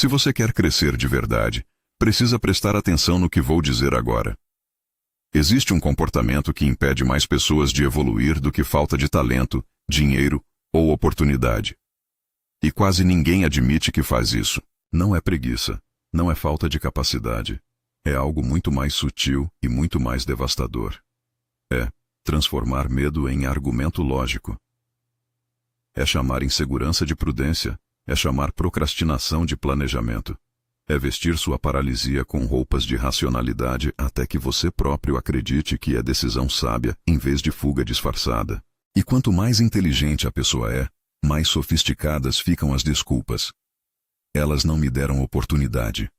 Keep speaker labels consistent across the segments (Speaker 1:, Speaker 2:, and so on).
Speaker 1: Se você quer crescer de verdade, precisa prestar atenção no que vou dizer agora. Existe um comportamento que impede mais pessoas de evoluir do que falta de talento, dinheiro ou oportunidade. E quase ninguém admite que faz isso. Não é preguiça, não é falta de capacidade. É algo muito mais sutil e muito mais devastador. É transformar medo em argumento lógico. É chamar insegurança de prudência, é chamar procrastinação de planejamento. É vestir sua paralisia com roupas de racionalidade até que você próprio acredite que é decisão sábia em vez de fuga disfarçada. E quanto mais inteligente a pessoa é, mais sofisticadas ficam as desculpas. Elas não me deram oportunidade.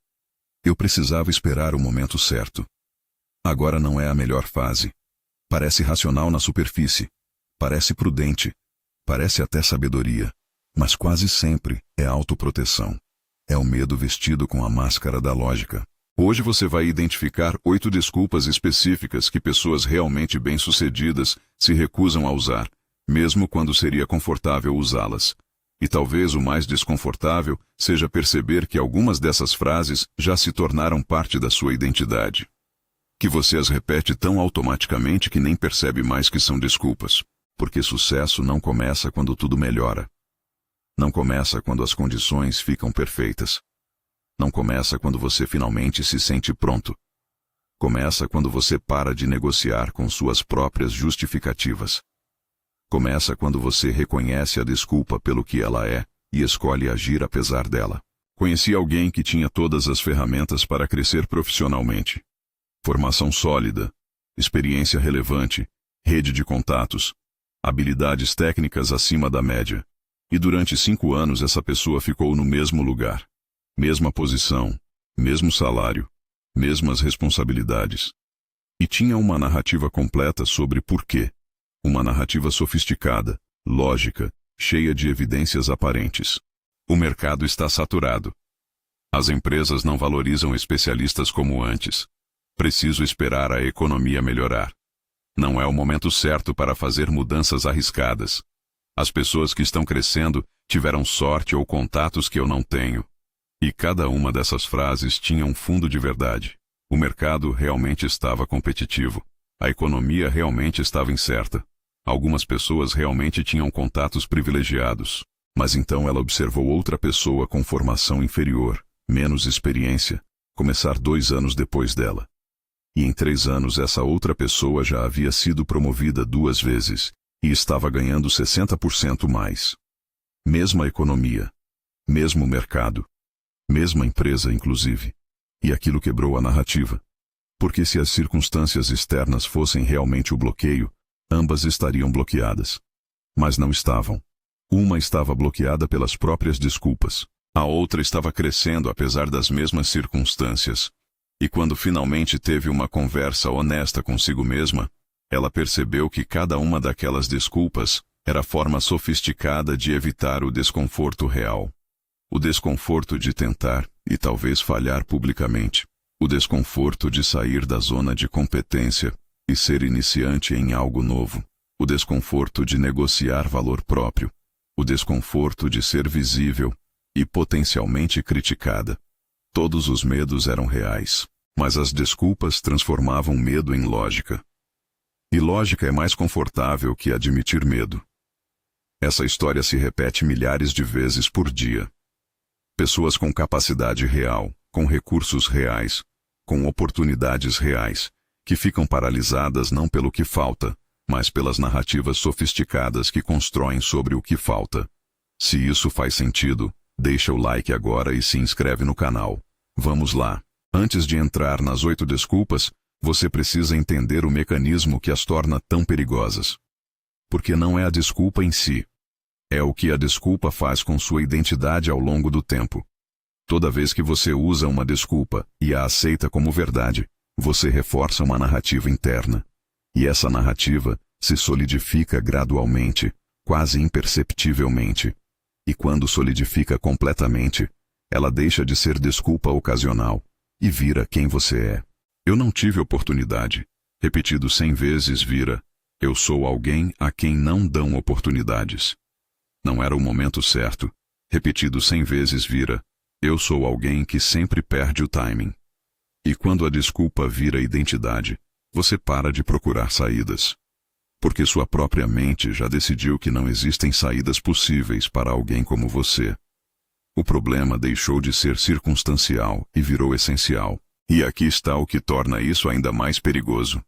Speaker 1: Eu precisava esperar o momento certo. Agora não é a melhor fase. Parece racional na superfície. Parece prudente. Parece até sabedoria. Mas quase sempre é autoproteção. É o medo vestido com a máscara da lógica. Hoje você vai identificar 8 desculpas específicas que pessoas realmente bem-sucedidas se recusam a usar, mesmo quando seria confortável usá-las. E talvez o mais desconfortável seja perceber que algumas dessas frases já se tornaram parte da sua identidade. Que você as repete tão automaticamente que nem percebe mais que são desculpas. Porque sucesso não começa quando tudo melhora. Não começa quando as condições ficam perfeitas. Não começa quando você finalmente se sente pronto. Começa quando você para de negociar com suas próprias justificativas. Começa quando você reconhece a desculpa pelo que ela é e escolhe agir apesar dela. Conheci alguém que tinha todas as ferramentas para crescer profissionalmente. Formação sólida, experiência relevante, rede de contatos, habilidades técnicas acima da média. E durante 5 anos essa pessoa ficou no mesmo lugar. Mesma posição, mesmo salário, mesmas responsabilidades. E tinha uma narrativa completa sobre porquê. Uma narrativa sofisticada, lógica, cheia de evidências aparentes. O mercado está saturado. As empresas não valorizam especialistas como antes. Preciso esperar a economia melhorar. Não é o momento certo para fazer mudanças arriscadas. As pessoas que estão crescendo tiveram sorte ou contatos que eu não tenho. E cada uma dessas frases tinha um fundo de verdade. O mercado realmente estava competitivo. A economia realmente estava incerta. Algumas pessoas realmente tinham contatos privilegiados. Mas então ela observou outra pessoa com formação inferior, menos experiência, começar 2 anos depois dela. E em 3 anos essa outra pessoa já havia sido promovida 2 vezes. E estava ganhando 60% mais. Mesma economia. Mesmo mercado. Mesma empresa, inclusive. E aquilo quebrou a narrativa. Porque se as circunstâncias externas fossem realmente o bloqueio, ambas estariam bloqueadas. Mas não estavam. Uma estava bloqueada pelas próprias desculpas. A outra estava crescendo apesar das mesmas circunstâncias. E quando finalmente teve uma conversa honesta consigo mesma, ela percebeu que cada uma daquelas desculpas era forma sofisticada de evitar o desconforto real. O desconforto de tentar e talvez falhar publicamente. O desconforto de sair da zona de competência e ser iniciante em algo novo. O desconforto de negociar valor próprio. O desconforto de ser visível e potencialmente criticada. Todos os medos eram reais, mas as desculpas transformavam medo em lógica. E lógica é mais confortável que admitir medo. Essa história se repete milhares de vezes por dia. Pessoas com capacidade real, com recursos reais, com oportunidades reais, que ficam paralisadas não pelo que falta, mas pelas narrativas sofisticadas que constroem sobre o que falta. Se isso faz sentido, deixa o like agora e se inscreve no canal. Vamos lá. Antes de entrar nas 8 desculpas, você precisa entender o mecanismo que as torna tão perigosas. Porque não é a desculpa em si. É o que a desculpa faz com sua identidade ao longo do tempo. Toda vez que você usa uma desculpa e a aceita como verdade, você reforça uma narrativa interna. E essa narrativa se solidifica gradualmente, quase imperceptivelmente. E quando solidifica completamente, ela deixa de ser desculpa ocasional e vira quem você é. Eu não tive oportunidade. Repetido 100 vezes vira: eu sou alguém a quem não dão oportunidades. Não era o momento certo. Repetido 100 vezes vira: Eu sou alguém que sempre perde o timing. E quando a desculpa vira identidade, você para de procurar saídas. Porque sua própria mente já decidiu que não existem saídas possíveis para alguém como você. O problema deixou de ser circunstancial e virou essencial. E aqui está o que torna isso ainda mais perigoso.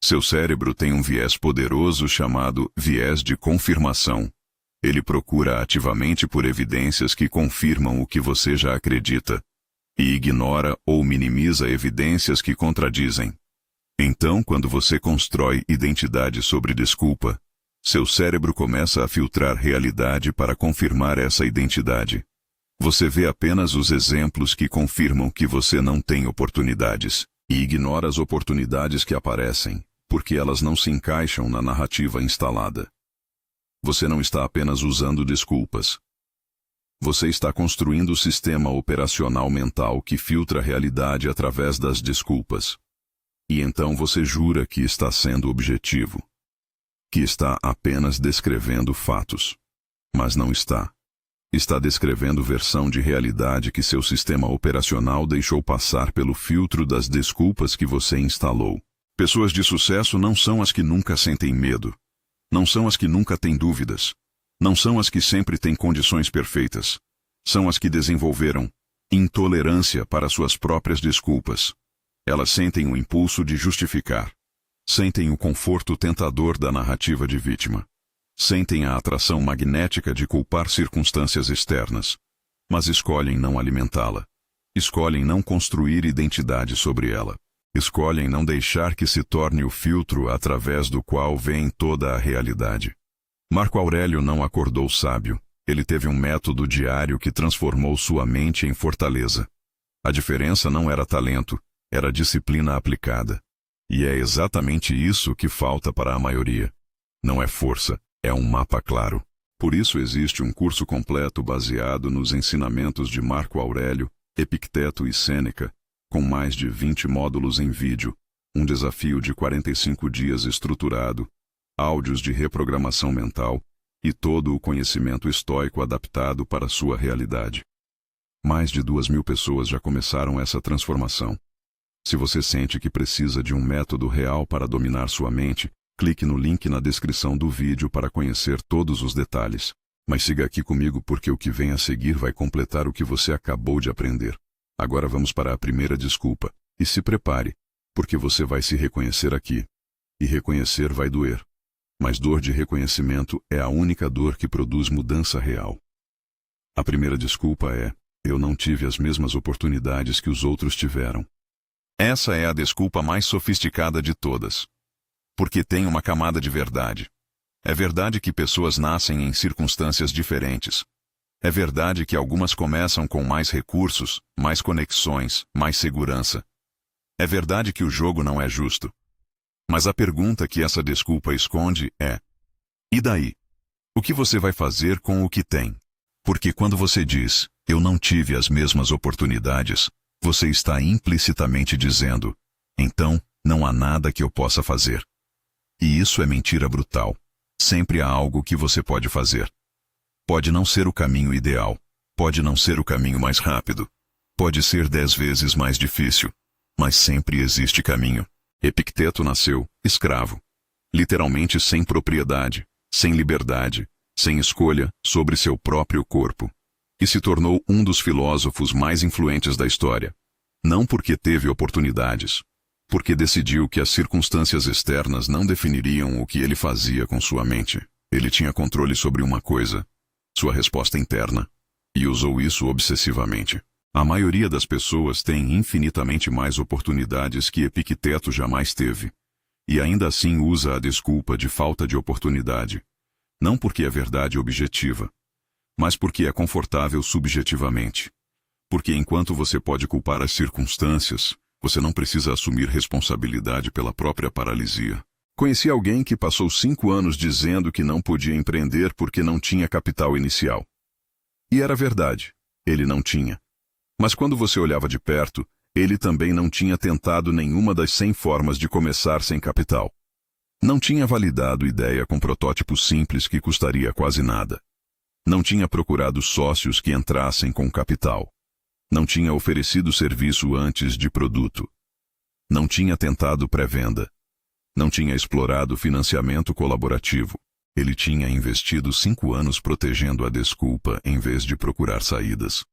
Speaker 1: Seu cérebro tem um viés poderoso chamado viés de confirmação. Ele procura ativamente por evidências que confirmam o que você já acredita, e ignora ou minimiza evidências que contradizem. Então, quando você constrói identidade sobre desculpa, seu cérebro começa a filtrar realidade para confirmar essa identidade. Você vê apenas os exemplos que confirmam que você não tem oportunidades, e ignora as oportunidades que aparecem, porque elas não se encaixam na narrativa instalada. Você não está apenas usando desculpas. Você está construindo o sistema operacional mental que filtra a realidade através das desculpas. E então você jura que está sendo objetivo, que está apenas descrevendo fatos. Mas não está. Está descrevendo versão de realidade que seu sistema operacional deixou passar pelo filtro das desculpas que você instalou. Pessoas de sucesso não são as que nunca sentem medo. Não são as que nunca têm dúvidas. Não são as que sempre têm condições perfeitas. São as que desenvolveram intolerância para suas próprias desculpas. Elas sentem o impulso de justificar. Sentem o conforto tentador da narrativa de vítima. Sentem a atração magnética de culpar circunstâncias externas. Mas escolhem não alimentá-la. Escolhem não construir identidade sobre ela. Escolhem não deixar que se torne o filtro através do qual vem toda a realidade. Marco Aurélio não acordou sábio. Ele teve um método diário que transformou sua mente em fortaleza. A diferença não era talento, era disciplina aplicada. E é exatamente isso que falta para a maioria. Não é força, é um mapa claro. Por isso existe um curso completo baseado nos ensinamentos de Marco Aurélio, Epicteto e Sêneca, com mais de 20 módulos em vídeo, um desafio de 45 dias estruturado, áudios de reprogramação mental e todo o conhecimento estoico adaptado para sua realidade. Mais de 2.000 pessoas já começaram essa transformação. Se você sente que precisa de um método real para dominar sua mente, clique no link na descrição do vídeo para conhecer todos os detalhes. Mas siga aqui comigo porque o que vem a seguir vai completar o que você acabou de aprender. Agora vamos para a primeira desculpa. E se prepare, porque você vai se reconhecer aqui. E reconhecer vai doer. Mas dor de reconhecimento é a única dor que produz mudança real. A primeira desculpa é: eu não tive as mesmas oportunidades que os outros tiveram. Essa é a desculpa mais sofisticada de todas. Porque tem uma camada de verdade. É verdade que pessoas nascem em circunstâncias diferentes. É verdade que algumas começam com mais recursos, mais conexões, mais segurança. É verdade que o jogo não é justo. Mas a pergunta que essa desculpa esconde é: e daí? O que você vai fazer com o que tem? Porque quando você diz, eu não tive as mesmas oportunidades, você está implicitamente dizendo, então, não há nada que eu possa fazer. E isso é mentira brutal. Sempre há algo que você pode fazer. Pode não ser o caminho ideal, pode não ser o caminho mais rápido, pode ser 10 vezes mais difícil, mas sempre existe caminho. Epicteto nasceu escravo, literalmente sem propriedade, sem liberdade, sem escolha sobre seu próprio corpo, e se tornou um dos filósofos mais influentes da história. Não porque teve oportunidades, porque decidiu que as circunstâncias externas não definiriam o que ele fazia com sua mente. Ele tinha controle sobre uma coisa: sua resposta interna, e usou isso obsessivamente. A maioria das pessoas tem infinitamente mais oportunidades que Epicteto jamais teve, e ainda assim usa a desculpa de falta de oportunidade, não porque é verdade objetiva, mas porque é confortável subjetivamente. Porque enquanto você pode culpar as circunstâncias, você não precisa assumir responsabilidade pela própria paralisia. Conheci alguém que passou 5 anos dizendo que não podia empreender porque não tinha capital inicial. E era verdade, ele não tinha. Mas quando você olhava de perto, ele também não tinha tentado nenhuma das 100 formas de começar sem capital. Não tinha validado ideia com protótipo simples que custaria quase nada. Não tinha procurado sócios que entrassem com capital. Não tinha oferecido serviço antes de produto. Não tinha tentado pré-venda. Não tinha explorado financiamento colaborativo. Ele tinha investido 5 anos protegendo a desculpa em vez de procurar saídas.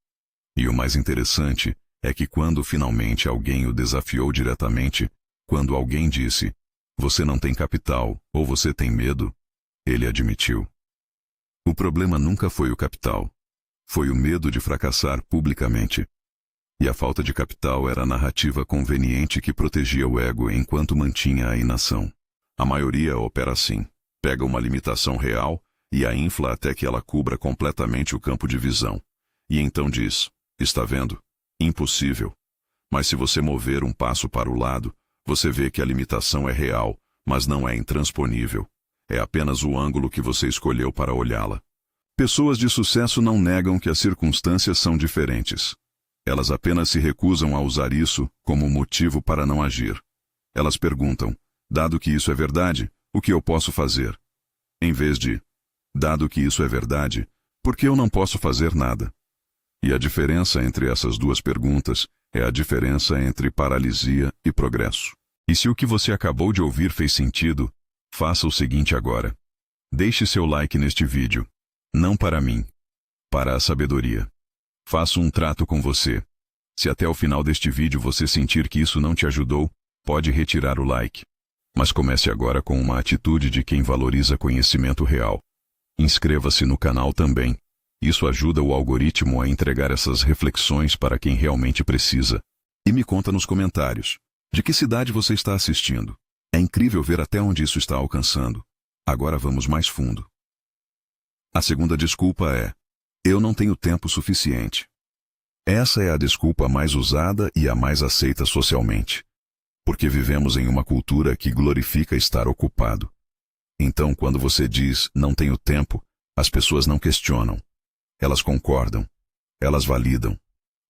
Speaker 1: E o mais interessante é que quando finalmente alguém o desafiou diretamente, quando alguém disse, "Você não tem capital" ou "Você tem medo", ele admitiu. O problema nunca foi o capital. Foi o medo de fracassar publicamente. E a falta de capital era a narrativa conveniente que protegia o ego enquanto mantinha a inação. A maioria opera assim. Pega uma limitação real e a infla até que ela cubra completamente o campo de visão. E então diz, "Está vendo? Impossível." Mas se você mover um passo para o lado, você vê que a limitação é real, mas não é intransponível. É apenas o ângulo que você escolheu para olhá-la. Pessoas de sucesso não negam que as circunstâncias são diferentes. Elas apenas se recusam a usar isso como motivo para não agir. Elas perguntam, dado que isso é verdade, o que eu posso fazer? Em vez de, dado que isso é verdade, por que eu não posso fazer nada? E a diferença entre essas duas perguntas é a diferença entre paralisia e progresso. E se o que você acabou de ouvir fez sentido, faça o seguinte agora. Deixe seu like neste vídeo. Não para mim. Para a sabedoria. Faço um trato com você. Se até o final deste vídeo você sentir que isso não te ajudou, pode retirar o like. Mas comece agora com uma atitude de quem valoriza conhecimento real. Inscreva-se no canal também. Isso ajuda o algoritmo a entregar essas reflexões para quem realmente precisa. E me conta nos comentários. De que cidade você está assistindo? É incrível ver até onde isso está alcançando. Agora vamos mais fundo. A segunda desculpa é: eu não tenho tempo suficiente. Essa é a desculpa mais usada e a mais aceita socialmente. Porque vivemos em uma cultura que glorifica estar ocupado. Então, quando você diz, não tenho tempo, as pessoas não questionam. Elas concordam. Elas validam.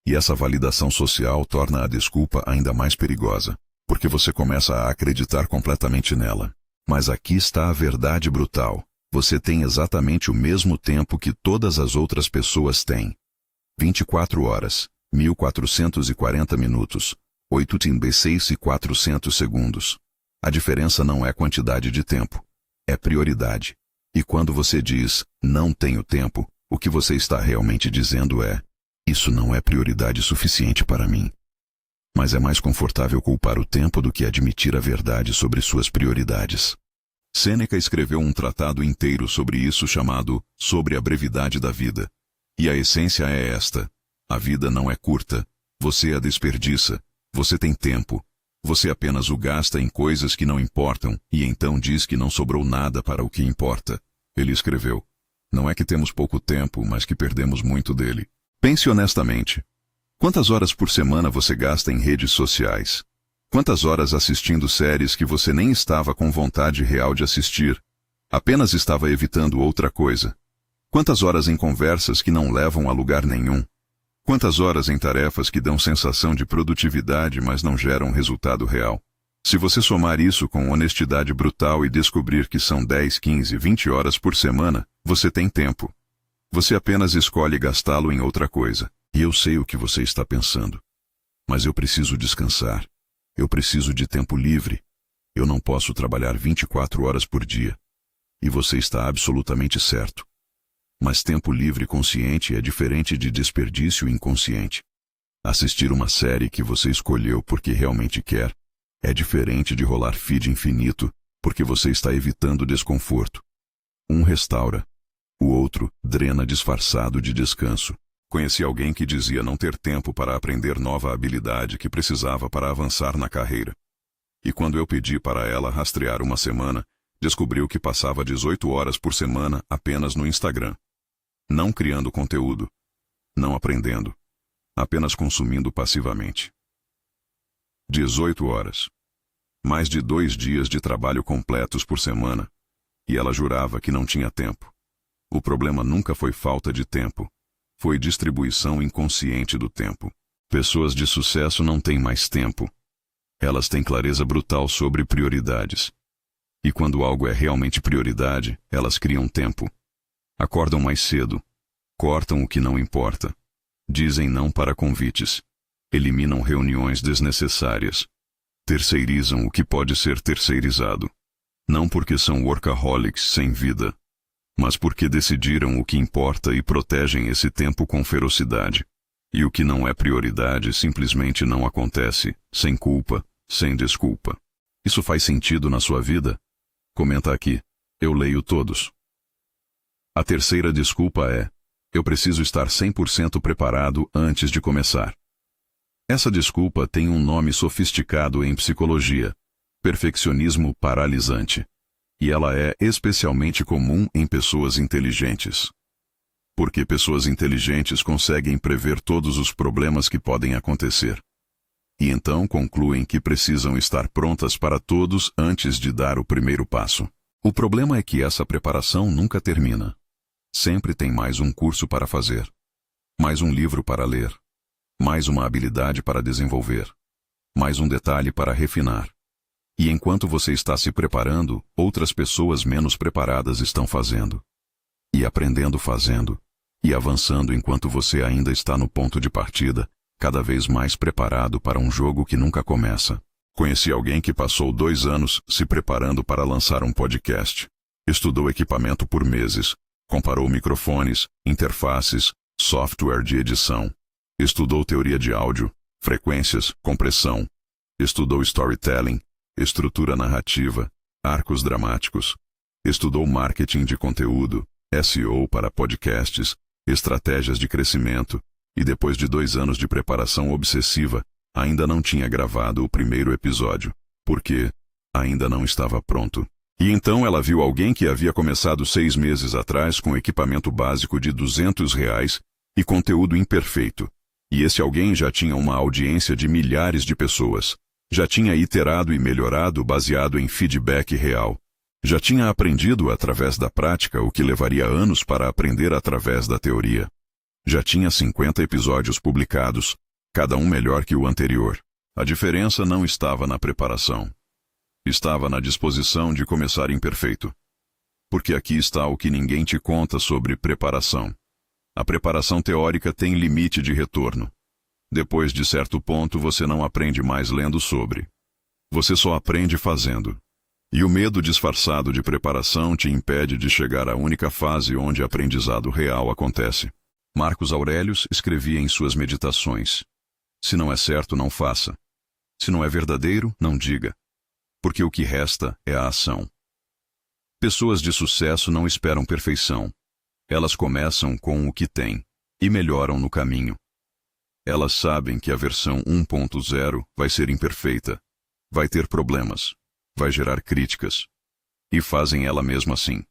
Speaker 1: E essa validação social torna a desculpa ainda mais perigosa, porque você começa a acreditar completamente nela. Mas aqui está a verdade brutal. Você tem exatamente o mesmo tempo que todas as outras pessoas têm. 24 horas, 1440 minutos, 8 e 400 segundos. A diferença não é quantidade de tempo, é prioridade. E quando você diz, não tenho tempo, o que você está realmente dizendo é, isso não é prioridade suficiente para mim. Mas é mais confortável culpar o tempo do que admitir a verdade sobre suas prioridades. Sêneca escreveu um tratado inteiro sobre isso chamado Sobre a Brevidade da Vida. E a essência é esta. A vida não é curta. Você a desperdiça. Você tem tempo. Você apenas o gasta em coisas que não importam e então diz que não sobrou nada para o que importa. Ele escreveu. Não é que temos pouco tempo, mas que perdemos muito dele. Pense honestamente. Quantas horas por semana você gasta em redes sociais? Quantas horas assistindo séries que você nem estava com vontade real de assistir? Apenas estava evitando outra coisa. Quantas horas em conversas que não levam a lugar nenhum? Quantas horas em tarefas que dão sensação de produtividade, mas não geram resultado real? Se você somar isso com honestidade brutal e descobrir que são 10, 15, 20 horas por semana, você tem tempo. Você apenas escolhe gastá-lo em outra coisa. E eu sei o que você está pensando. Mas eu preciso descansar. Eu preciso de tempo livre. Eu não posso trabalhar 24 horas por dia. E você está absolutamente certo. Mas tempo livre consciente é diferente de desperdício inconsciente. Assistir uma série que você escolheu porque realmente quer é diferente de rolar feed infinito porque você está evitando desconforto. Um restaura. O outro drena disfarçado de descanso. Conheci alguém que dizia não ter tempo para aprender nova habilidade que precisava para avançar na carreira. E quando eu pedi para ela rastrear uma semana, descobriu que passava 18 horas por semana apenas no Instagram. Não criando conteúdo. Não aprendendo. Apenas consumindo passivamente. 18 horas. Mais de 2 dias de trabalho completos por semana. E ela jurava que não tinha tempo. O problema nunca foi falta de tempo. Foi distribuição inconsciente do tempo. Pessoas de sucesso não têm mais tempo. Elas têm clareza brutal sobre prioridades. E quando algo é realmente prioridade, elas criam tempo. Acordam mais cedo. Cortam o que não importa. Dizem não para convites. Eliminam reuniões desnecessárias. Terceirizam o que pode ser terceirizado. Não porque são workaholics sem vida, mas porque decidiram o que importa e protegem esse tempo com ferocidade. E o que não é prioridade simplesmente não acontece, sem culpa, sem desculpa. Isso faz sentido na sua vida? Comenta aqui. Eu leio todos. A terceira desculpa é: eu preciso estar 100% preparado antes de começar. Essa desculpa tem um nome sofisticado em psicologia: perfeccionismo paralisante. E ela é especialmente comum em pessoas inteligentes. Porque pessoas inteligentes conseguem prever todos os problemas que podem acontecer. E então concluem que precisam estar prontas para todos antes de dar o primeiro passo. O problema é que essa preparação nunca termina. Sempre tem mais um curso para fazer, mais um livro para ler, mais uma habilidade para desenvolver, mais um detalhe para refinar. E enquanto você está se preparando, outras pessoas menos preparadas estão fazendo. E aprendendo fazendo. E avançando enquanto você ainda está no ponto de partida, cada vez mais preparado para um jogo que nunca começa. Conheci alguém que passou 2 anos se preparando para lançar um podcast. Estudou equipamento por meses. Comparou microfones, interfaces, software de edição. Estudou teoria de áudio, frequências, compressão. Estudou storytelling, estrutura narrativa, arcos dramáticos. Estudou marketing de conteúdo, SEO para podcasts, estratégias de crescimento, e depois de 2 anos de preparação obsessiva, ainda não tinha gravado o primeiro episódio, porque ainda não estava pronto. E então ela viu alguém que havia começado 6 meses atrás com equipamento básico de R$200 e conteúdo imperfeito. E esse alguém já tinha uma audiência de milhares de pessoas. Já tinha iterado e melhorado baseado em feedback real. Já tinha aprendido através da prática o que levaria anos para aprender através da teoria. Já tinha 50 episódios publicados, cada um melhor que o anterior. A diferença não estava na preparação. Estava na disposição de começar imperfeito. Porque aqui está o que ninguém te conta sobre preparação. A preparação teórica tem limite de retorno. Depois de certo ponto você não aprende mais lendo sobre. Você só aprende fazendo. E o medo disfarçado de preparação te impede de chegar à única fase onde aprendizado real acontece. Marcos Aurelius escrevia em suas meditações: se não é certo, não faça. Se não é verdadeiro, não diga. Porque o que resta é a ação. Pessoas de sucesso não esperam perfeição. Elas começam com o que têm e melhoram no caminho. Elas sabem que a versão 1.0 vai ser imperfeita, vai ter problemas, vai gerar críticas. E fazem ela mesma assim.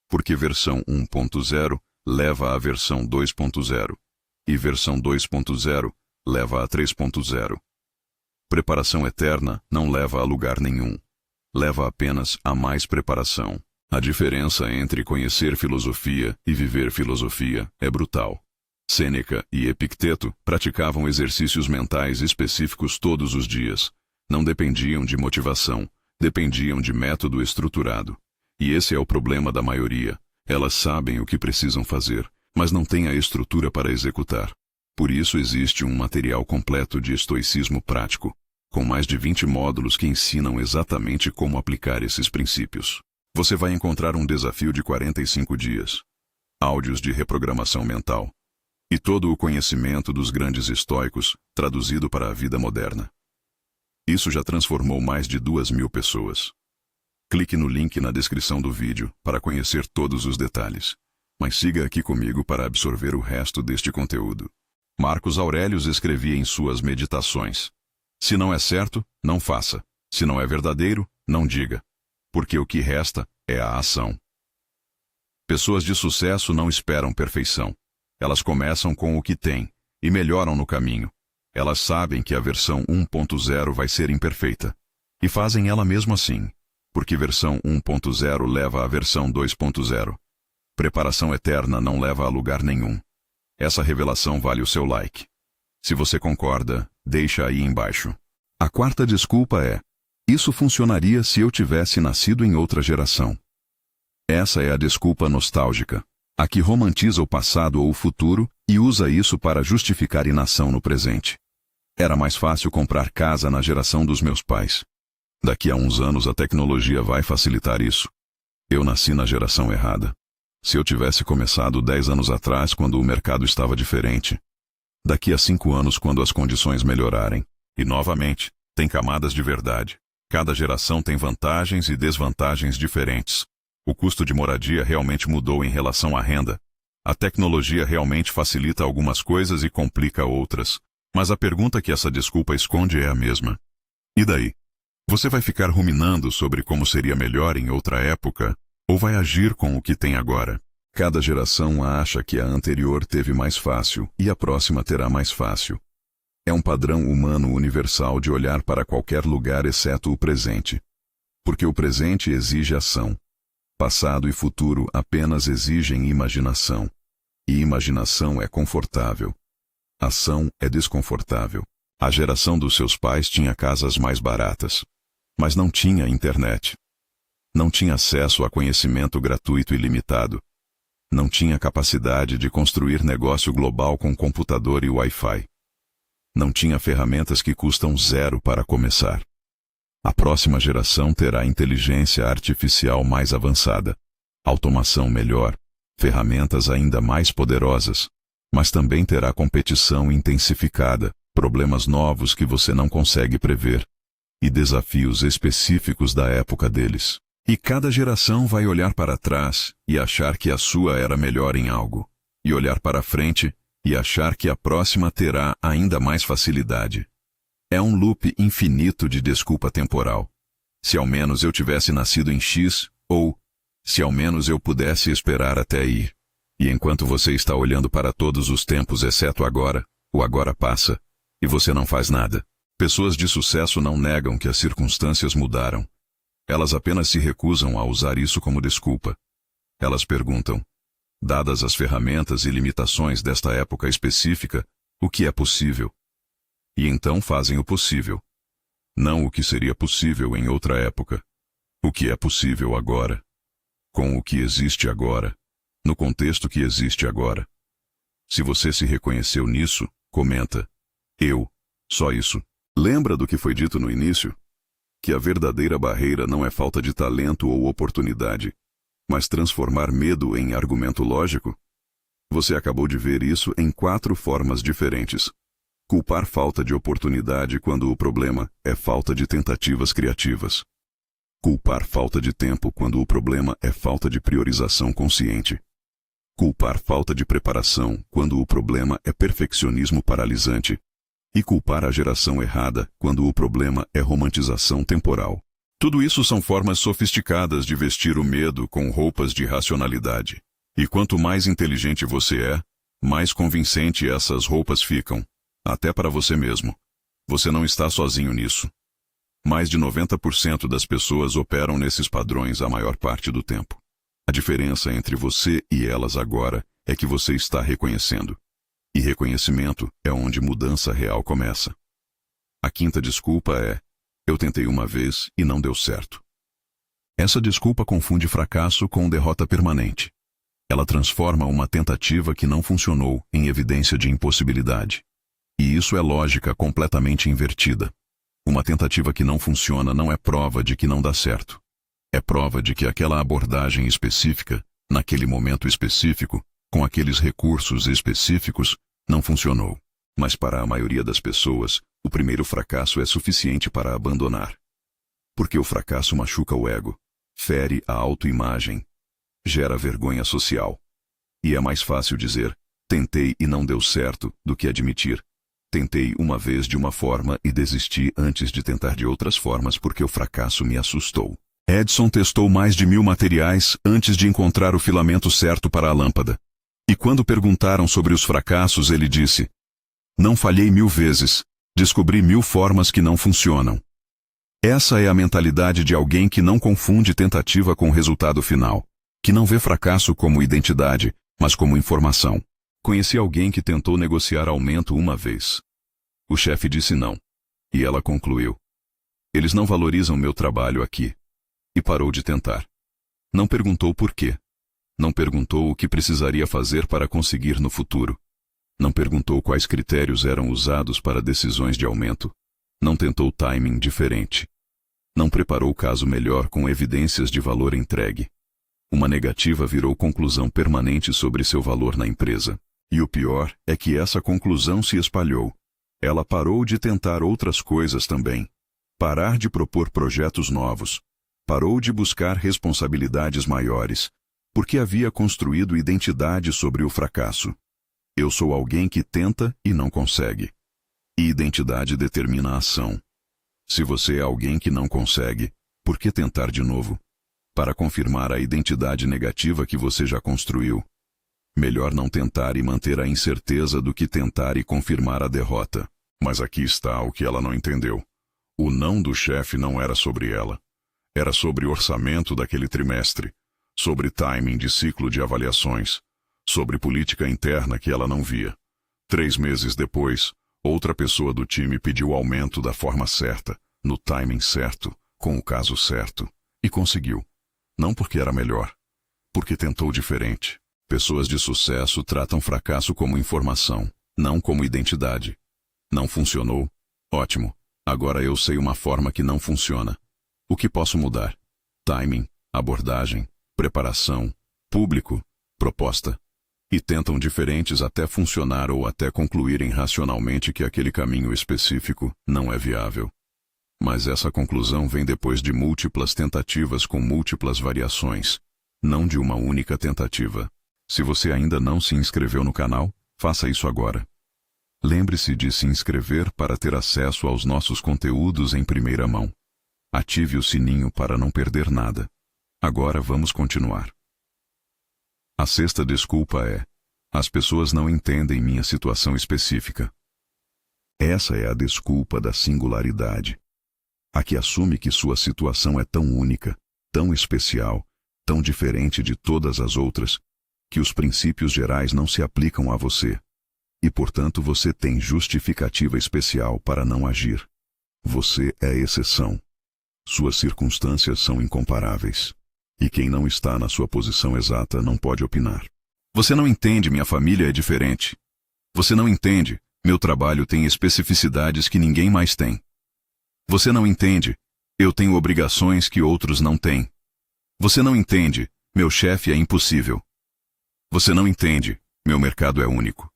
Speaker 1: Porque versão 1.0 leva à versão 2.0. E versão 2.0 leva a 3.0. Preparação eterna não leva a lugar nenhum. Leva apenas a mais preparação. A diferença entre conhecer filosofia e viver filosofia é brutal. Sêneca e Epicteto praticavam exercícios mentais específicos todos os dias. Não dependiam de motivação, dependiam de método estruturado. E esse é o problema da maioria. Elas sabem o que precisam fazer, mas não têm a estrutura para executar. Por isso existe um material completo de estoicismo prático, com mais de 20 módulos que ensinam exatamente como aplicar esses princípios. Você vai encontrar um desafio de 45 dias. Áudios de reprogramação mental. E todo o conhecimento dos grandes estoicos, traduzido para a vida moderna. Isso já transformou mais de 2.000 pessoas. Clique no link na descrição do vídeo para conhecer todos os detalhes. Mas siga aqui comigo para absorver o resto deste conteúdo. Marcos Aurelius escrevia em suas meditações: se não é certo, não faça. Se não é verdadeiro, não diga. Porque o que resta é a ação. Pessoas de sucesso não esperam perfeição. Elas começam com o que têm e melhoram no caminho. Elas sabem que a versão 1.0 vai ser imperfeita. E fazem ela mesmo assim. Porque versão 1.0 leva à versão 2.0. Preparação eterna não leva a lugar nenhum. Essa revelação vale o seu like. Se você concorda, deixa aí embaixo. A quarta desculpa é: isso funcionaria se eu tivesse nascido em outra geração. Essa é a desculpa nostálgica. A que romantiza o passado ou o futuro e usa isso para justificar inação no presente. Era mais fácil comprar casa na geração dos meus pais. Daqui a uns anos a tecnologia vai facilitar isso. Eu nasci na geração errada. Se eu tivesse começado 10 anos atrás, quando o mercado estava diferente. Daqui a 5 anos, quando as condições melhorarem. E novamente, tem camadas de verdade. Cada geração tem vantagens e desvantagens diferentes. O custo de moradia realmente mudou em relação à renda. A tecnologia realmente facilita algumas coisas e complica outras. Mas a pergunta que essa desculpa esconde é a mesma. E daí? Você vai ficar ruminando sobre como seria melhor em outra época, ou vai agir com o que tem agora? Cada geração acha que a anterior teve mais fácil e a próxima terá mais fácil. É um padrão humano universal de olhar para qualquer lugar exceto o presente. Porque o presente exige ação. Passado e futuro apenas exigem imaginação. E imaginação é confortável. Ação é desconfortável. A geração dos seus pais tinha casas mais baratas. Mas não tinha internet. Não tinha acesso a conhecimento gratuito e limitado. Não tinha capacidade de construir negócio global com computador e Wi-Fi. Não tinha ferramentas que custam zero para começar. A próxima geração terá inteligência artificial mais avançada, automação melhor, ferramentas ainda mais poderosas, mas também terá competição intensificada, problemas novos que você não consegue prever, e desafios específicos da época deles. E cada geração vai olhar para trás e achar que a sua era melhor em algo, e olhar para frente e achar que a próxima terá ainda mais facilidade. É um loop infinito de desculpa temporal. Se ao menos eu tivesse nascido em X, ou se ao menos eu pudesse esperar até ir. E enquanto você está olhando para todos os tempos exceto agora, o agora passa, e você não faz nada. Pessoas de sucesso não negam que as circunstâncias mudaram. Elas apenas se recusam a usar isso como desculpa. Elas perguntam, dadas as ferramentas e limitações desta época específica, o que é possível? E então fazem o possível. Não o que seria possível em outra época. O que é possível agora. Com o que existe agora. No contexto que existe agora. Se você se reconheceu nisso, comenta. Eu. Só isso. Lembra do que foi dito no início? Que a verdadeira barreira não é falta de talento ou oportunidade, mas transformar medo em argumento lógico? Você acabou de ver isso em 4 formas diferentes. Culpar falta de oportunidade quando o problema é falta de tentativas criativas. Culpar falta de tempo quando o problema é falta de priorização consciente. Culpar falta de preparação quando o problema é perfeccionismo paralisante. E culpar a geração errada quando o problema é romantização temporal. Tudo isso são formas sofisticadas de vestir o medo com roupas de racionalidade. E quanto mais inteligente você é, mais convincente essas roupas ficam. Até para você mesmo. Você não está sozinho nisso. Mais de 90% das pessoas operam nesses padrões a maior parte do tempo. A diferença entre você e elas agora é que você está reconhecendo. E reconhecimento é onde mudança real começa. A 5ª desculpa é: eu tentei uma vez e não deu certo. Essa desculpa confunde fracasso com derrota permanente. Ela transforma uma tentativa que não funcionou em evidência de impossibilidade. E isso é lógica completamente invertida. Uma tentativa que não funciona não é prova de que não dá certo. É prova de que aquela abordagem específica, naquele momento específico, com aqueles recursos específicos, não funcionou. Mas para a maioria das pessoas, o primeiro fracasso é suficiente para abandonar. Porque o fracasso machuca o ego, fere a autoimagem, gera vergonha social. E é mais fácil dizer, tentei e não deu certo, do que admitir, tentei uma vez de uma forma e desisti antes de tentar de outras formas porque o fracasso me assustou. Edison testou mais de 1000 materiais antes de encontrar o filamento certo para a lâmpada. E quando perguntaram sobre os fracassos, ele disse, não falhei 1000 vezes, descobri 1000 formas que não funcionam. Essa é a mentalidade de alguém que não confunde tentativa com resultado final, que não vê fracasso como identidade, mas como informação. Conheci alguém que tentou negociar aumento uma vez. O chefe disse não. E ela concluiu, eles não valorizam meu trabalho aqui. E parou de tentar. Não perguntou por quê. Não perguntou o que precisaria fazer para conseguir no futuro. Não perguntou quais critérios eram usados para decisões de aumento. Não tentou timing diferente. Não preparou o caso melhor com evidências de valor entregue. Uma negativa virou conclusão permanente sobre seu valor na empresa. E o pior é que essa conclusão se espalhou. Ela parou de tentar outras coisas também. Parar de propor projetos novos. Parou de buscar responsabilidades maiores, porque havia construído identidade sobre o fracasso. Eu sou alguém que tenta e não consegue. E identidade determina a ação. Se você é alguém que não consegue, por que tentar de novo? Para confirmar a identidade negativa que você já construiu. Melhor não tentar e manter a incerteza do que tentar e confirmar a derrota. Mas aqui está o que ela não entendeu. O não do chefe não era sobre ela. Era sobre o orçamento daquele trimestre, sobre timing de ciclo de avaliações, sobre política interna que ela não via. 3 meses depois, outra pessoa do time pediu aumento da forma certa, no timing certo, com o caso certo, e conseguiu. Não porque era melhor, porque tentou diferente. Pessoas de sucesso tratam fracasso como informação, não como identidade. Não funcionou? Ótimo. Agora eu sei uma forma que não funciona. O que posso mudar? Timing, abordagem, preparação, público, proposta. E tentam diferentes até funcionar ou até concluírem racionalmente que aquele caminho específico não é viável. Mas essa conclusão vem depois de múltiplas tentativas com múltiplas variações, não de uma única tentativa. Se você ainda não se inscreveu no canal, faça isso agora. Lembre-se de se inscrever para ter acesso aos nossos conteúdos em primeira mão. Ative o sininho para não perder nada. Agora vamos continuar. A sexta desculpa é: as pessoas não entendem minha situação específica. Essa é a desculpa da singularidade. A que assume que sua situação é tão única, tão especial, tão diferente de todas as outras, que os princípios gerais não se aplicam a você. E, portanto, você tem justificativa especial para não agir. Você é exceção. Suas circunstâncias são incomparáveis. E quem não está na sua posição exata não pode opinar. Você não entende, minha família é diferente. Você não entende, meu trabalho tem especificidades que ninguém mais tem. Você não entende, eu tenho obrigações que outros não têm. Você não entende, meu chefe é impossível. Você não entende, meu mercado é único.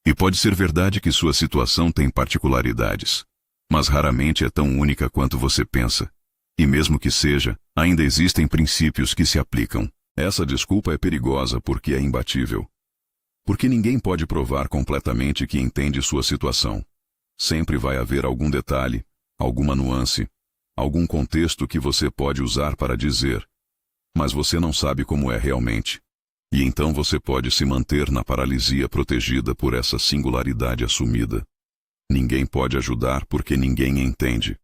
Speaker 1: E pode ser verdade que sua situação tem particularidades, mas raramente é tão única quanto você pensa. E mesmo que seja, ainda existem princípios que se aplicam. Essa desculpa é perigosa porque é imbatível. Porque ninguém pode provar completamente que entende sua situação. Sempre vai haver algum detalhe, alguma nuance, algum contexto que você pode usar para dizer, mas você não sabe como é realmente. E então você pode se manter na paralisia protegida por essa singularidade assumida. Ninguém pode ajudar porque ninguém entende.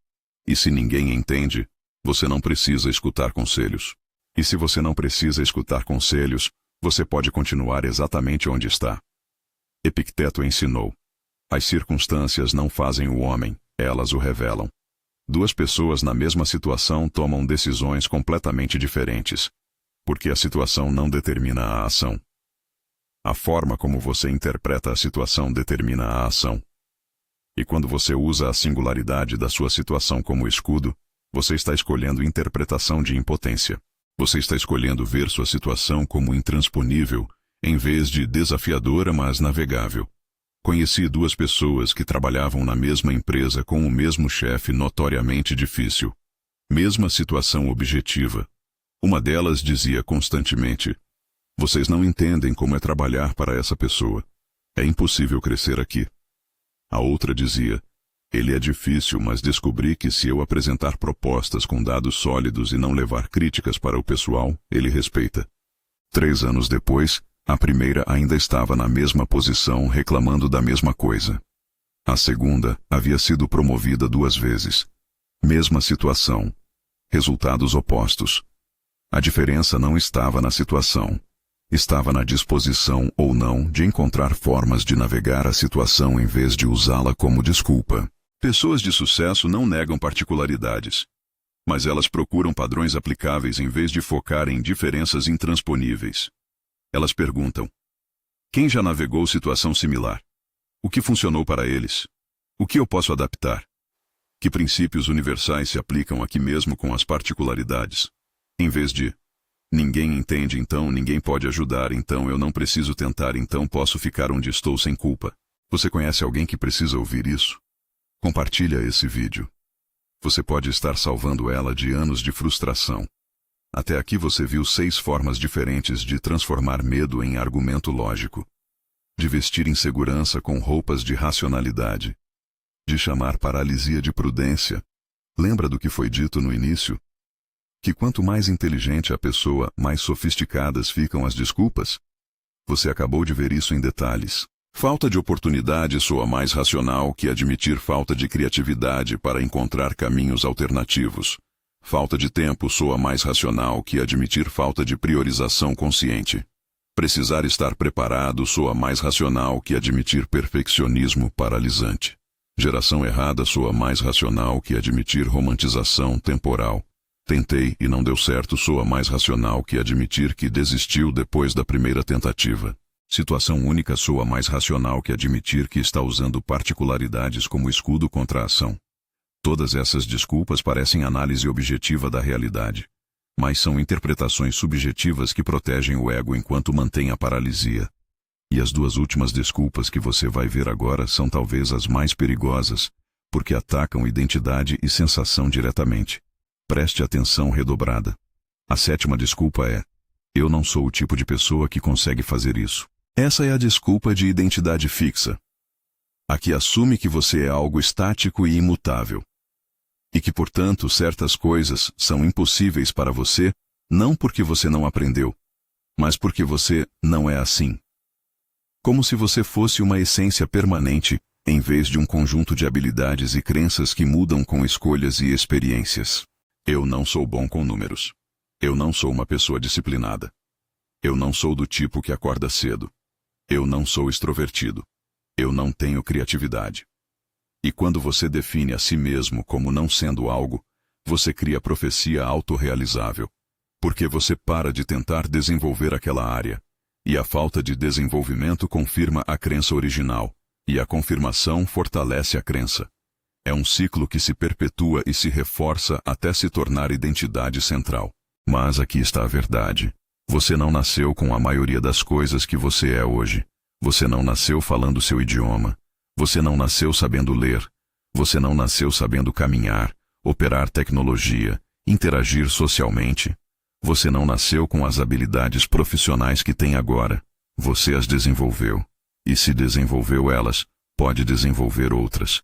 Speaker 1: E se ninguém entende, você não precisa escutar conselhos. E se você não precisa escutar conselhos, você pode continuar exatamente onde está. Epicteto ensinou: as circunstâncias não fazem o homem, elas o revelam. Duas pessoas na mesma situação tomam decisões completamente diferentes, porque a situação não determina a ação. A forma como você interpreta a situação determina a ação. E quando você usa a singularidade da sua situação como escudo, você está escolhendo interpretação de impotência. Você está escolhendo ver sua situação como intransponível, em vez de desafiadora, mas navegável. Conheci 2 pessoas que trabalhavam na mesma empresa com o mesmo chefe notoriamente difícil. Mesma situação objetiva. Uma delas dizia constantemente: vocês não entendem como é trabalhar para essa pessoa. É impossível crescer aqui. A outra dizia: ele é difícil, mas descobri que se eu apresentar propostas com dados sólidos e não levar críticas para o pessoal, ele respeita. 3 anos depois, a primeira ainda estava na mesma posição reclamando da mesma coisa. A segunda havia sido promovida 2 vezes. Mesma situação. Resultados opostos. A diferença não estava na situação. Estava na disposição ou não de encontrar formas de navegar a situação em vez de usá-la como desculpa. Pessoas de sucesso não negam particularidades, mas elas procuram padrões aplicáveis em vez de focar em diferenças intransponíveis. Elas perguntam: quem já navegou situação similar? O que funcionou para eles? O que eu posso adaptar? Que princípios universais se aplicam aqui mesmo com as particularidades? Em vez de ninguém entende, então ninguém pode ajudar, então eu não preciso tentar, então posso ficar onde estou sem culpa. Você conhece alguém que precisa ouvir isso? Compartilha esse vídeo. Você pode estar salvando ela de anos de frustração. Até aqui você viu 6 formas diferentes de transformar medo em argumento lógico. De vestir insegurança com roupas de racionalidade. De chamar paralisia de prudência. Lembra do que foi dito no início? Que quanto mais inteligente a pessoa, mais sofisticadas ficam as desculpas? Você acabou de ver isso em detalhes. Falta de oportunidade soa mais racional que admitir falta de criatividade para encontrar caminhos alternativos. Falta de tempo soa mais racional que admitir falta de priorização consciente. Precisar estar preparado soa mais racional que admitir perfeccionismo paralisante. Geração errada soa mais racional que admitir romantização temporal. Tentei e não deu certo soa mais racional que admitir que desistiu depois da primeira tentativa. Situação única soa mais racional que admitir que está usando particularidades como escudo contra a ação. Todas essas desculpas parecem análise objetiva da realidade, mas são interpretações subjetivas que protegem o ego enquanto mantém a paralisia. E as 2 últimas desculpas que você vai ver agora são talvez as mais perigosas, porque atacam identidade e sensação diretamente. Preste atenção redobrada. A 7ª desculpa é: eu não sou o tipo de pessoa que consegue fazer isso. Essa é a desculpa de identidade fixa. A que assume que você é algo estático e imutável. E que, portanto, certas coisas são impossíveis para você, não porque você não aprendeu, mas porque você não é assim. Como se você fosse uma essência permanente, em vez de um conjunto de habilidades e crenças que mudam com escolhas e experiências. Eu não sou bom com números. Eu não sou uma pessoa disciplinada. Eu não sou do tipo que acorda cedo. Eu não sou extrovertido. Eu não tenho criatividade. E quando você define a si mesmo como não sendo algo, você cria a profecia autorrealizável. Porque você para de tentar desenvolver aquela área. E a falta de desenvolvimento confirma a crença original. E a confirmação fortalece a crença. É um ciclo que se perpetua e se reforça até se tornar identidade central. Mas aqui está a verdade. Você não nasceu com a maioria das coisas que você é hoje. Você não nasceu falando seu idioma. Você não nasceu sabendo ler. Você não nasceu sabendo caminhar, operar tecnologia, interagir socialmente. Você não nasceu com as habilidades profissionais que tem agora. Você as desenvolveu. E se desenvolveu elas, pode desenvolver outras.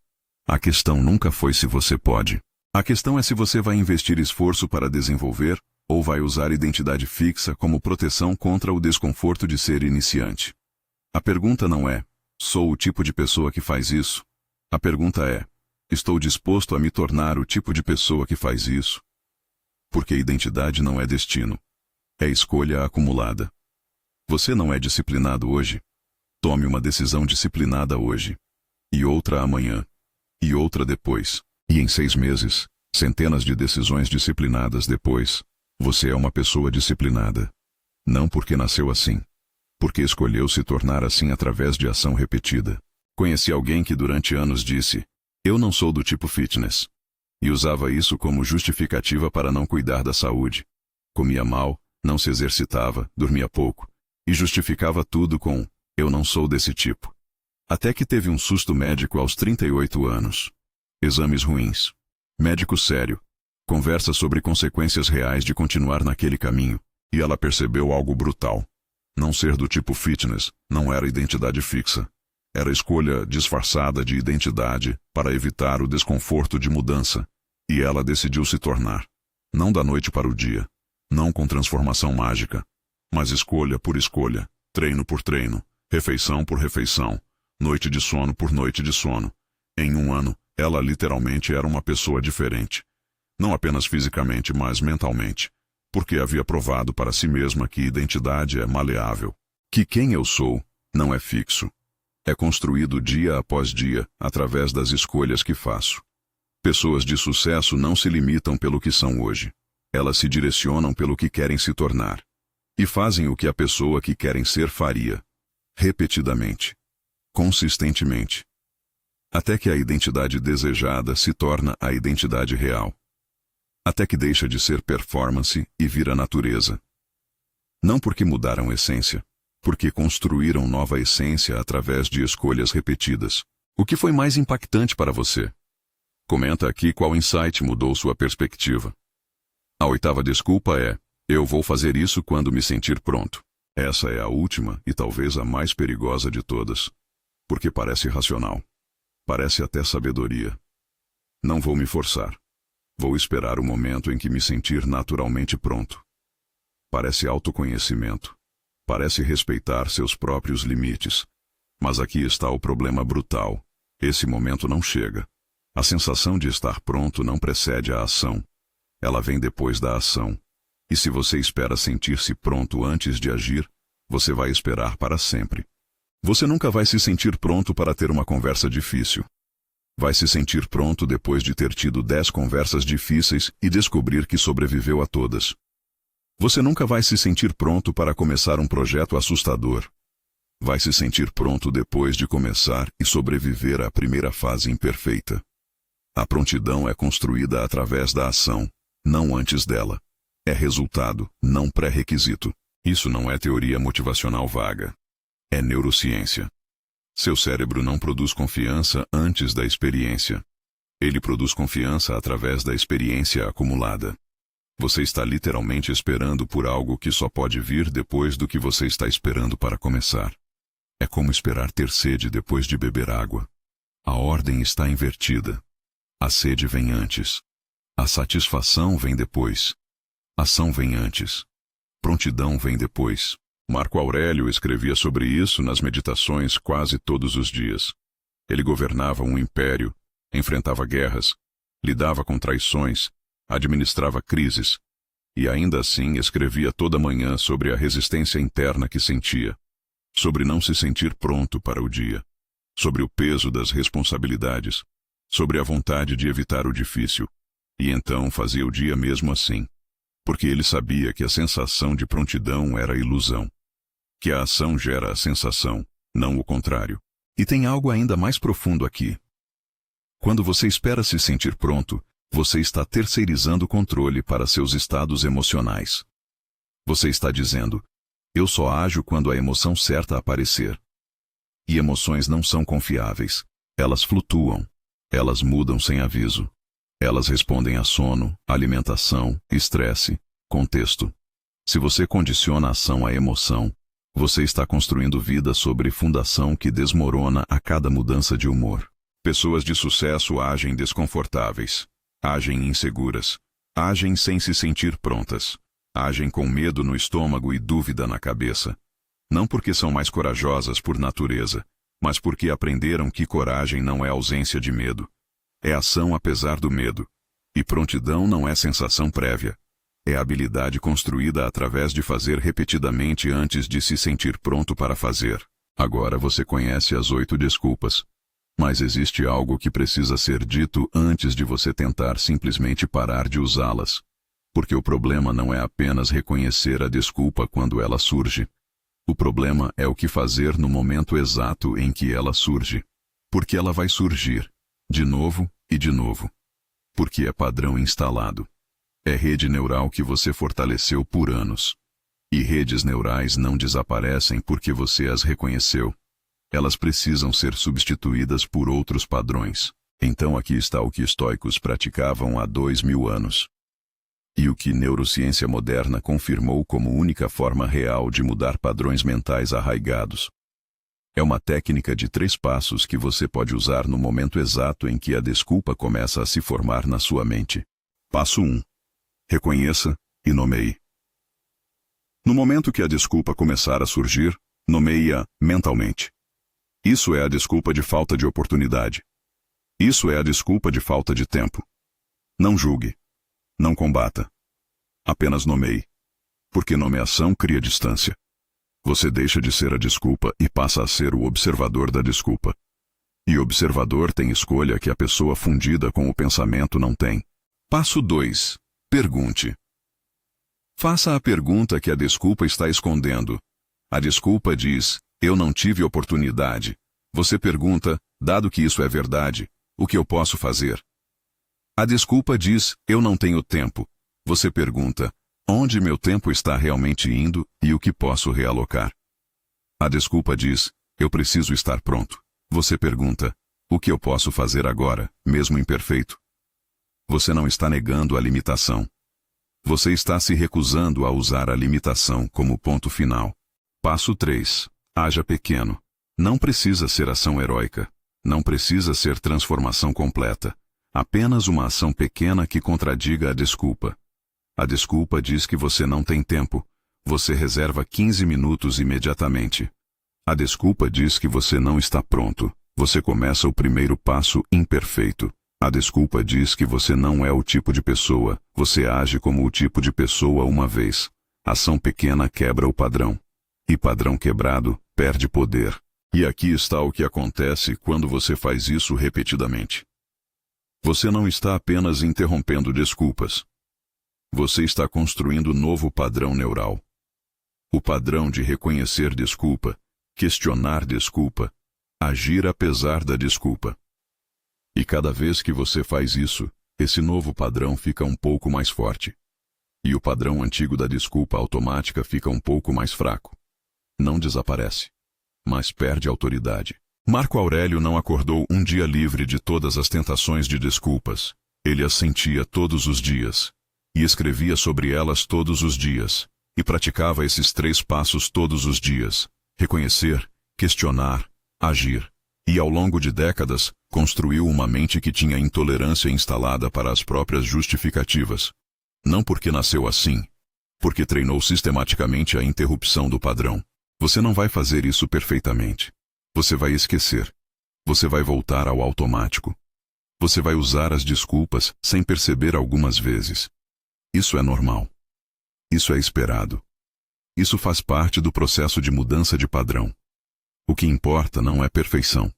Speaker 1: A questão nunca foi se você pode. A questão é se você vai investir esforço para desenvolver, ou vai usar identidade fixa como proteção contra o desconforto de ser iniciante. A pergunta não é: sou o tipo de pessoa que faz isso? A pergunta é: estou disposto a me tornar o tipo de pessoa que faz isso? Porque identidade não é destino. É escolha acumulada. Você não é disciplinado hoje? Tome uma decisão disciplinada hoje. E outra amanhã. E outra depois. E em 6 meses, centenas de decisões disciplinadas depois, você é uma pessoa disciplinada. Não porque nasceu assim. Porque escolheu se tornar assim através de ação repetida. Conheci alguém que durante anos disse: eu não sou do tipo fitness. E usava isso como justificativa para não cuidar da saúde. Comia mal, não se exercitava, dormia pouco. E justificava tudo com: eu não sou desse tipo. Até que teve um susto médico aos 38 anos. Exames ruins. Médico sério. Conversa sobre consequências reais de continuar naquele caminho. E ela percebeu algo brutal. Não ser do tipo fitness não era identidade fixa. Era escolha disfarçada de identidade para evitar o desconforto de mudança. E ela decidiu se tornar. Não da noite para o dia. Não com transformação mágica. Mas escolha por escolha. Treino por treino. Refeição por refeição. Noite de sono por noite de sono. Em 1 ano, ela literalmente era uma pessoa diferente. Não apenas fisicamente, mas mentalmente. Porque havia provado para si mesma que identidade é maleável. Que quem eu sou não é fixo. É construído dia após dia, através das escolhas que faço. Pessoas de sucesso não se limitam pelo que são hoje. Elas se direcionam pelo que querem se tornar. E fazem o que a pessoa que querem ser faria. Repetidamente. consistentemente. Até que a identidade desejada se torna a identidade real. Até que deixa de ser performance e vira natureza. Não porque mudaram essência, porque construíram nova essência através de escolhas repetidas. O que foi mais impactante para você? Comenta aqui qual insight mudou sua perspectiva. A 8ª desculpa é: eu vou fazer isso quando me sentir pronto. Essa é a última e talvez a mais perigosa de todas, porque parece racional. Parece até sabedoria. Não vou me forçar. Vou esperar o momento em que me sentir naturalmente pronto. Parece autoconhecimento. Parece respeitar seus próprios limites. Mas aqui está o problema brutal. Esse momento não chega. A sensação de estar pronto não precede a ação. Ela vem depois da ação. E se você espera sentir-se pronto antes de agir, você vai esperar para sempre. Você nunca vai se sentir pronto para ter uma conversa difícil. Vai se sentir pronto depois de ter tido 10 conversas difíceis e descobrir que sobreviveu a todas. Você nunca vai se sentir pronto para começar um projeto assustador. Vai se sentir pronto depois de começar e sobreviver à primeira fase imperfeita. A prontidão é construída através da ação, não antes dela. É resultado, não pré-requisito. Isso não é teoria motivacional vaga. É neurociência. Seu cérebro não produz confiança antes da experiência. Ele produz confiança através da experiência acumulada. Você está literalmente esperando por algo que só pode vir depois do que você está esperando para começar. É como esperar ter sede depois de beber água. A ordem está invertida. A sede vem antes. A satisfação vem depois. Ação vem antes. Prontidão vem depois. Marco Aurélio escrevia sobre isso nas meditações quase todos os dias. Ele governava um império, enfrentava guerras, lidava com traições, administrava crises, e ainda assim escrevia toda manhã sobre a resistência interna que sentia, sobre não se sentir pronto para o dia, sobre o peso das responsabilidades, sobre a vontade de evitar o difícil, e então fazia o dia mesmo assim, porque ele sabia que a sensação de prontidão era ilusão, que a ação gera a sensação, não o contrário. E tem algo ainda mais profundo aqui. Quando você espera se sentir pronto, você está terceirizando o controle para seus estados emocionais. Você está dizendo: eu só ajo quando a emoção certa aparecer. E emoções não são confiáveis. Elas flutuam. Elas mudam sem aviso. Elas respondem a sono, alimentação, estresse, contexto. Se você condiciona a ação à emoção, você está construindo vida sobre fundação que desmorona a cada mudança de humor. Pessoas de sucesso agem desconfortáveis, agem inseguras, agem sem se sentir prontas, agem com medo no estômago e dúvida na cabeça. Não porque são mais corajosas por natureza, mas porque aprenderam que coragem não é ausência de medo. É ação apesar do medo. E prontidão não é sensação prévia. É habilidade construída através de fazer repetidamente antes de se sentir pronto para fazer. Agora você conhece as 8 desculpas. Mas existe algo que precisa ser dito antes de você tentar simplesmente parar de usá-las. Porque o problema não é apenas reconhecer a desculpa quando ela surge. O problema é o que fazer no momento exato em que ela surge. Porque ela vai surgir, de novo e de novo. Porque é padrão instalado. É rede neural que você fortaleceu por anos. E redes neurais não desaparecem porque você as reconheceu. Elas precisam ser substituídas por outros padrões. Então aqui está o que estoicos praticavam há 2000 anos. E o que neurociência moderna confirmou como única forma real de mudar padrões mentais arraigados. É uma técnica de 3 passos que você pode usar no momento exato em que a desculpa começa a se formar na sua mente. Passo 1. Reconheça e nomeie. No momento que a desculpa começar a surgir, nomeie-a mentalmente. Isso é a desculpa de falta de oportunidade. Isso é a desculpa de falta de tempo. Não julgue. Não combata. Apenas nomeie. Porque nomeação cria distância. Você deixa de ser a desculpa e passa a ser o observador da desculpa. E o observador tem escolha que a pessoa fundida com o pensamento não tem. Passo 2. Pergunte. Faça a pergunta que a desculpa está escondendo. A desculpa diz: eu não tive oportunidade. Você pergunta, dado que isso é verdade, o que eu posso fazer? A desculpa diz, eu não tenho tempo. Você pergunta, onde meu tempo está realmente indo e o que posso realocar? A desculpa diz, eu preciso estar pronto. Você pergunta, o que eu posso fazer agora, mesmo imperfeito? Você não está negando a limitação. Você está se recusando a usar a limitação como ponto final. Passo 3. Haja pequeno. Não precisa ser ação heróica. Não precisa ser transformação completa. Apenas uma ação pequena que contradiga a desculpa. A desculpa diz que você não tem tempo. Você reserva 15 minutos imediatamente. A desculpa diz que você não está pronto. Você começa o primeiro passo imperfeito. A desculpa diz que você não é o tipo de pessoa. Você age como o tipo de pessoa uma vez. Ação pequena quebra o padrão. E padrão quebrado perde poder. E aqui está o que acontece quando você faz isso repetidamente. Você não está apenas interrompendo desculpas. Você está construindo novo padrão neural. O padrão de reconhecer desculpa, questionar desculpa, agir apesar da desculpa. E cada vez que você faz isso, esse novo padrão fica um pouco mais forte. E o padrão antigo da desculpa automática fica um pouco mais fraco. Não desaparece, mas perde autoridade. Marco Aurélio não acordou um dia livre de todas as tentações de desculpas. Ele as sentia todos os dias. E escrevia sobre elas todos os dias. E praticava esses 3 passos todos os dias. Reconhecer, questionar, agir. E ao longo de décadas, construiu uma mente que tinha intolerância instalada para as próprias justificativas. Não porque nasceu assim. Porque treinou sistematicamente a interrupção do padrão. Você não vai fazer isso perfeitamente. Você vai esquecer. Você vai voltar ao automático. Você vai usar as desculpas sem perceber algumas vezes. Isso é normal. Isso é esperado. Isso faz parte do processo de mudança de padrão. O que importa não é perfeição.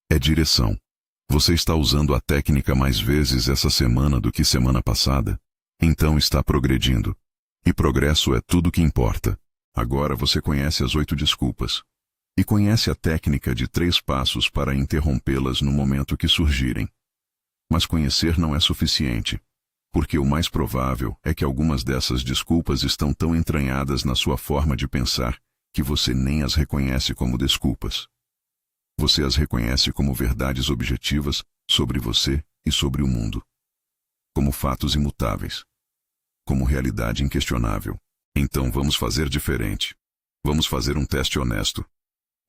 Speaker 1: É direção. Você está usando a técnica mais vezes essa semana do que semana passada? Então está progredindo. E progresso é tudo que importa. Agora você conhece as 8 desculpas. E conhece a técnica de 3 passos para interrompê-las no momento que surgirem. Mas conhecer não é suficiente, porque o mais provável é que algumas dessas desculpas estão tão entranhadas na sua forma de pensar que você nem as reconhece como desculpas. Você as reconhece como verdades objetivas sobre você e sobre o mundo. Como fatos imutáveis. Como realidade inquestionável. Então vamos fazer diferente. Vamos fazer um teste honesto.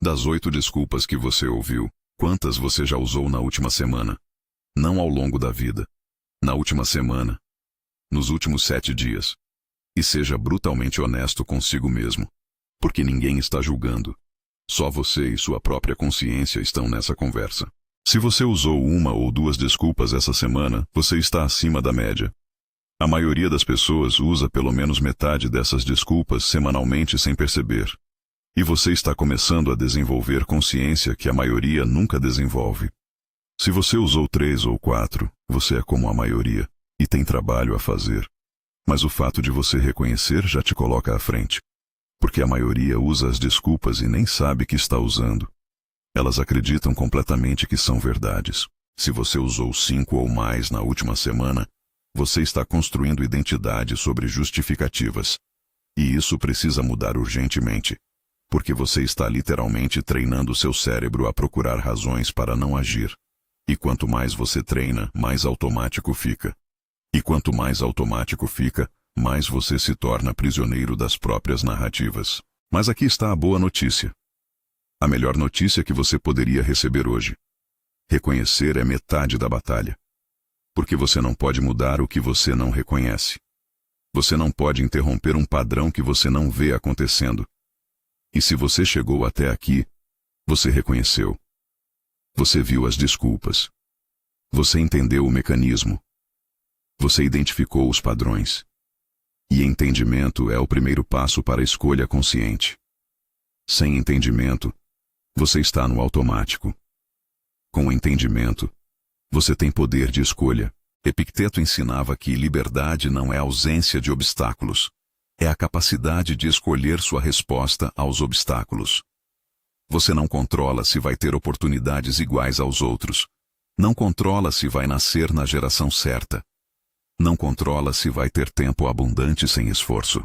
Speaker 1: Das 8 desculpas que você ouviu, quantas você já usou na última semana? Não ao longo da vida. Na última semana. Nos últimos 7 dias. E seja brutalmente honesto consigo mesmo. Porque ninguém está julgando. Só você e sua própria consciência estão nessa conversa. Se você usou 1 ou 2 desculpas essa semana, você está acima da média. A maioria das pessoas usa pelo menos metade dessas desculpas semanalmente sem perceber. E você está começando a desenvolver consciência que a maioria nunca desenvolve. Se você usou 3 ou 4, você é como a maioria, e tem trabalho a fazer. Mas o fato de você reconhecer já te coloca à frente. Porque a maioria usa as desculpas e nem sabe que está usando. Elas acreditam completamente que são verdades. Se você usou 5 ou mais na última semana, você está construindo identidade sobre justificativas. E isso precisa mudar urgentemente. Porque você está literalmente treinando seu cérebro a procurar razões para não agir. E quanto mais você treina, mais automático fica. E quanto mais automático fica, mais você se torna prisioneiro das próprias narrativas. Mas aqui está a boa notícia. A melhor notícia que você poderia receber hoje. Reconhecer é metade da batalha. Porque você não pode mudar o que você não reconhece. Você não pode interromper um padrão que você não vê acontecendo. E se você chegou até aqui, você reconheceu. Você viu as desculpas. Você entendeu o mecanismo. Você identificou os padrões. E entendimento é o primeiro passo para a escolha consciente. Sem entendimento, você está no automático. Com entendimento, você tem poder de escolha. Epicteto ensinava que liberdade não é ausência de obstáculos. É a capacidade de escolher sua resposta aos obstáculos. Você não controla se vai ter oportunidades iguais aos outros. Não controla se vai nascer na geração certa. Não controla se vai ter tempo abundante sem esforço.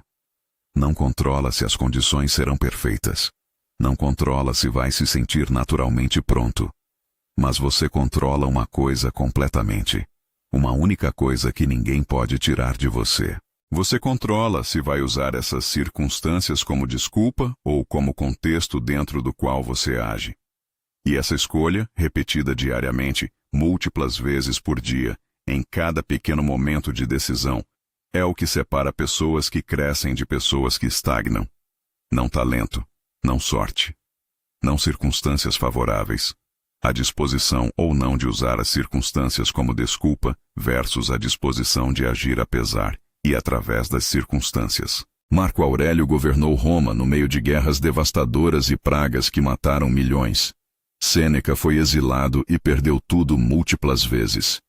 Speaker 1: Não controla se as condições serão perfeitas. Não controla se vai se sentir naturalmente pronto. Mas você controla uma coisa completamente. Uma única coisa que ninguém pode tirar de você. Você controla se vai usar essas circunstâncias como desculpa ou como contexto dentro do qual você age. E essa escolha, repetida diariamente, múltiplas vezes por dia, em cada pequeno momento de decisão, é o que separa pessoas que crescem de pessoas que estagnam. Não talento, não sorte, não circunstâncias favoráveis. A disposição ou não de usar as circunstâncias como desculpa versus a disposição de agir apesar e através das circunstâncias. Marco Aurélio governou Roma no meio de guerras devastadoras e pragas que mataram milhões. Sêneca foi exilado e perdeu tudo múltiplas vezes.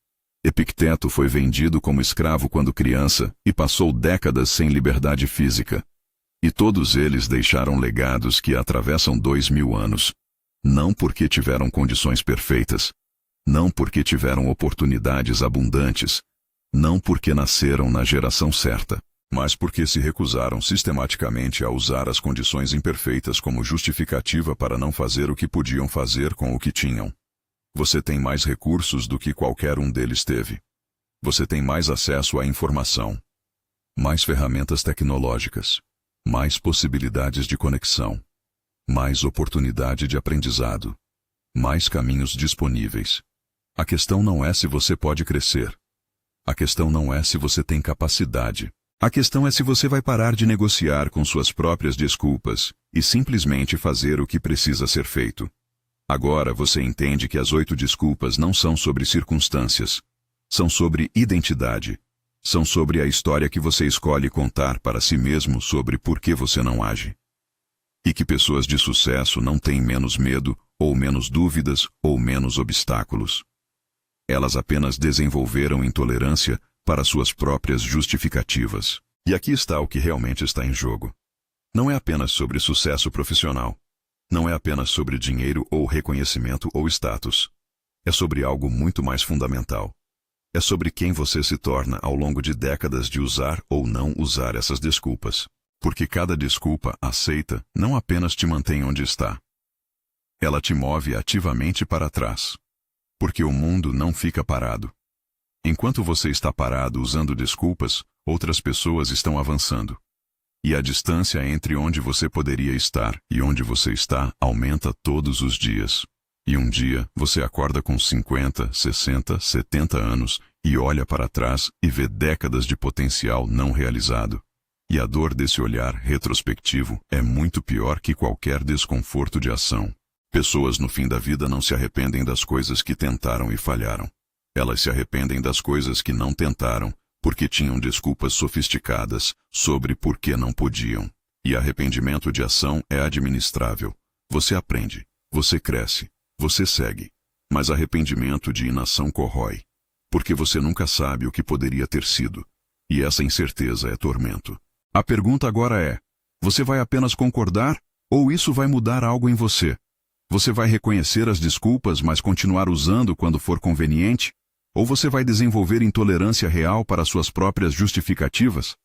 Speaker 1: Epicteto foi vendido como escravo quando criança e passou décadas sem liberdade física. E todos eles deixaram legados que atravessam 2000 anos. Não porque tiveram condições perfeitas, não porque tiveram oportunidades abundantes, não porque nasceram na geração certa, mas porque se recusaram sistematicamente a usar as condições imperfeitas como justificativa para não fazer o que podiam fazer com o que tinham. Você tem mais recursos do que qualquer um deles teve. Você tem mais acesso à informação, mais ferramentas tecnológicas, mais possibilidades de conexão, mais oportunidade de aprendizado, mais caminhos disponíveis. A questão não é se você pode crescer. A questão não é se você tem capacidade. A questão é se você vai parar de negociar com suas próprias desculpas e simplesmente fazer o que precisa ser feito. Agora você entende que as 8 desculpas não são sobre circunstâncias. São sobre identidade. São sobre a história que você escolhe contar para si mesmo sobre por que você não age. E que pessoas de sucesso não têm menos medo, ou menos dúvidas, ou menos obstáculos. Elas apenas desenvolveram intolerância para suas próprias justificativas. E aqui está o que realmente está em jogo. Não é apenas sobre sucesso profissional. Não é apenas sobre dinheiro ou reconhecimento ou status. É sobre algo muito mais fundamental. É sobre quem você se torna ao longo de décadas de usar ou não usar essas desculpas. Porque cada desculpa aceita não apenas te mantém onde está. Ela te move ativamente para trás. Porque o mundo não fica parado. Enquanto você está parado usando desculpas, outras pessoas estão avançando. E a distância entre onde você poderia estar e onde você está aumenta todos os dias. E um dia, você acorda com 50, 60, 70 anos e olha para trás e vê décadas de potencial não realizado. E a dor desse olhar retrospectivo é muito pior que qualquer desconforto de ação. Pessoas no fim da vida não se arrependem das coisas que tentaram e falharam. Elas se arrependem das coisas que não tentaram, porque tinham desculpas sofisticadas sobre por que não podiam. E arrependimento de ação é administrável. Você aprende, você cresce, você segue. Mas arrependimento de inação corrói. Porque você nunca sabe o que poderia ter sido. E essa incerteza é tormento. A pergunta agora é: você vai apenas concordar, ou isso vai mudar algo em você? Você vai reconhecer as desculpas, mas continuar usando quando for conveniente? Ou você vai desenvolver intolerância real para suas próprias justificativas?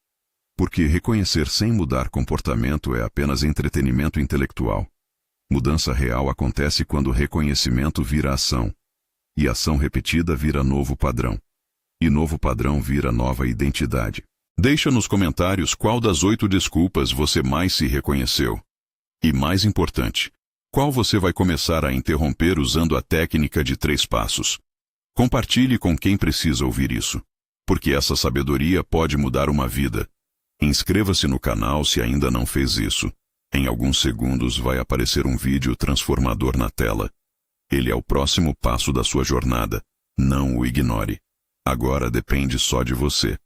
Speaker 1: Porque reconhecer sem mudar comportamento é apenas entretenimento intelectual. Mudança real acontece quando reconhecimento vira ação. E ação repetida vira novo padrão. E novo padrão vira nova identidade. Deixa nos comentários qual das 8 desculpas você mais se reconheceu. E mais importante, qual você vai começar a interromper usando a técnica de 3 passos. Compartilhe com quem precisa ouvir isso. Porque essa sabedoria pode mudar uma vida. Inscreva-se no canal se ainda não fez isso. Em alguns segundos vai aparecer um vídeo transformador na tela. Ele é o próximo passo da sua jornada. Não o ignore. Agora depende só de você.